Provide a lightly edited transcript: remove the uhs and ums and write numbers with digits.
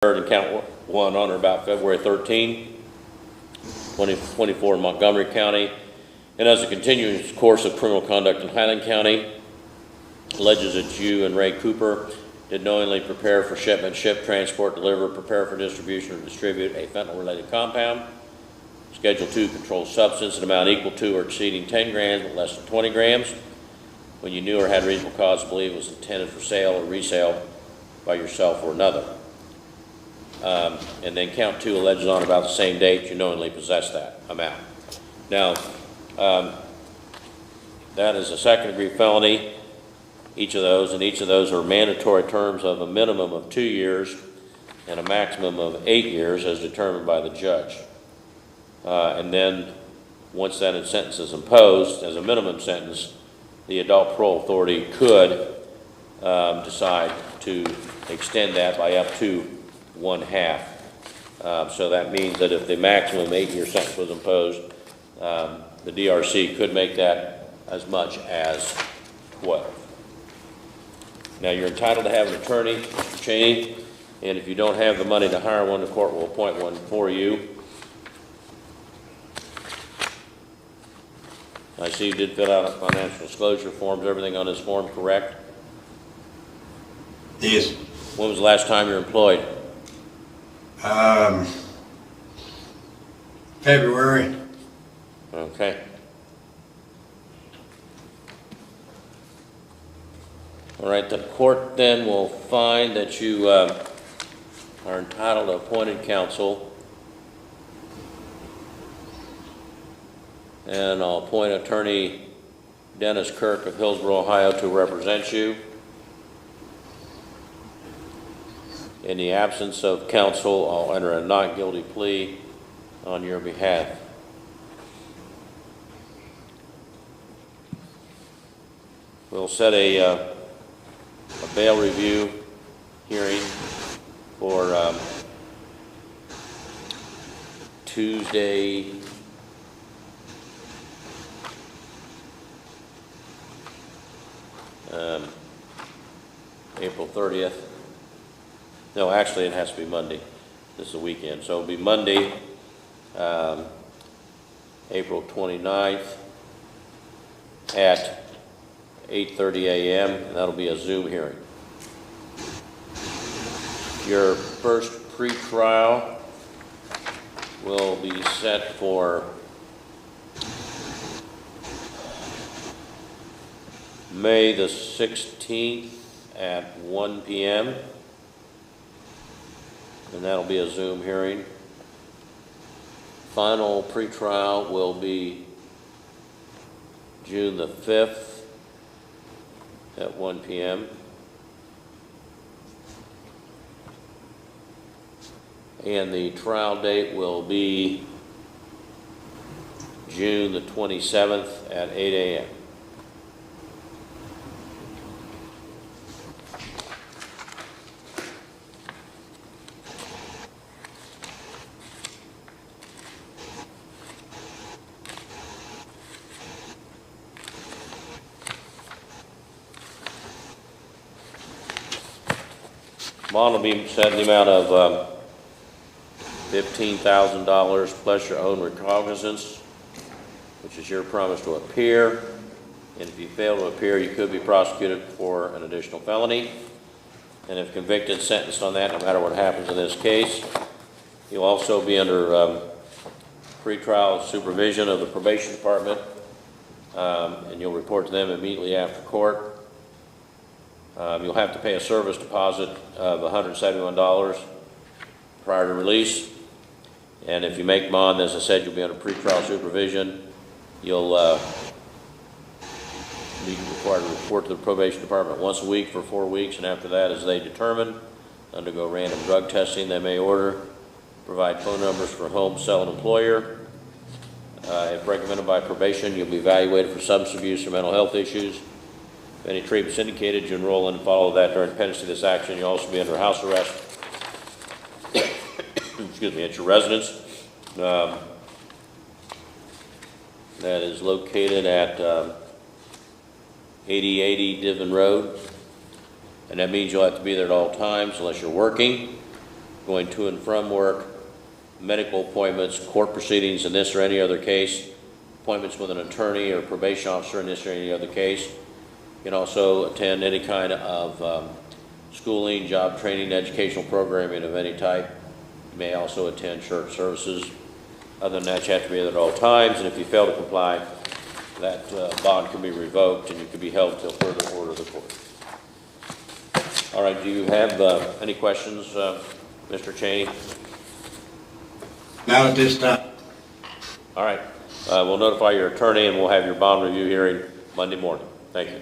and count 1 on or about February 13, 2024 in Montgomery County, and as a continuous course of criminal conduct in Highland County, alleges that you and Ray Cooper did knowingly prepare for shipment, ship, transport, deliver, prepare for distribution, or distribute a fentanyl-related compound, Schedule 2 controlled substance, an amount equal to or exceeding 10 grams but less than 20 grams, when you knew or had reasonable cause to believe it was intended for sale or resale by yourself or another. And then count 2 alleges on about the same date you knowingly possessed that amount. Now, that is a second-degree felony, each of those, and each of those are mandatory terms of a minimum of 2 years and a maximum of 8 years as determined by the judge. And then once that sentence is imposed as a minimum sentence, the adult parole authority could decide to extend that by up to 1/2. So that means that if the maximum 8-year sentence was imposed, the DRC could make that as much as 12. Now, you're entitled to have an attorney, Mr. Cheney, and if you don't have the money to hire one, the court will appoint one for you. I see you did fill out a financial disclosure form. Is everything on this form correct? Yes. When was the last time you were employed? February. Okay. All right, the court then will find that you are entitled to appointed counsel, and I'll appoint Attorney Dennis Kirk of Hillsborough, Ohio to represent you. In the absence of counsel, I'll enter a not guilty plea on your behalf. We'll set a bail review hearing for Tuesday, April 30th. No, actually it has to be Monday. This is a weekend. So it'll be Monday, April 29th at 8:30 a.m. and that'll be a Zoom hearing. Your first pretrial will be set for May the 16th at 1 p.m. and that'll be a Zoom hearing. Final pretrial will be June the 5th at 1 p.m. and the trial date will be June the 27th at 8 a.m. Bond will be set in the amount of $15,000 plus your own recognizance, which is your promise to appear. And if you fail to appear, you could be prosecuted for an additional felony. And if convicted, sentenced on that, no matter what happens in this case, you'll also be under pretrial supervision of the probation department, and you'll report to them immediately after court. You'll have to pay a service deposit of $171 prior to release. And if you make bond, as I said, you'll be under pretrial supervision. You'll be required to report to the probation department once a week for 4 weeks, and after that, as they determine, undergo random drug testing they may order, provide phone numbers for home, cell, and employer. If recommended by probation, you'll be evaluated for substance abuse or mental health issues. If any treatment is indicated, you enroll in and follow that during pendency of this action. You'll also be under house arrest excuse me, at your residence. That is located at 8080 Divon Road. And that means you'll have to be there at all times unless you're working. going to and from work, medical appointments, court proceedings in this or any other case, appointments with an attorney or probation officer in this or any other case. You can also attend any kind of schooling, job training, educational programming of any type. You may also attend church services. Other than that, you have to be there at all times, and if you fail to comply, that bond can be revoked and you can be held till further order of the court. All right, do you have any questions, Mr. Cheney? Not at this time. All right, we'll notify your attorney and we'll have your bond review hearing Monday morning. Thank you.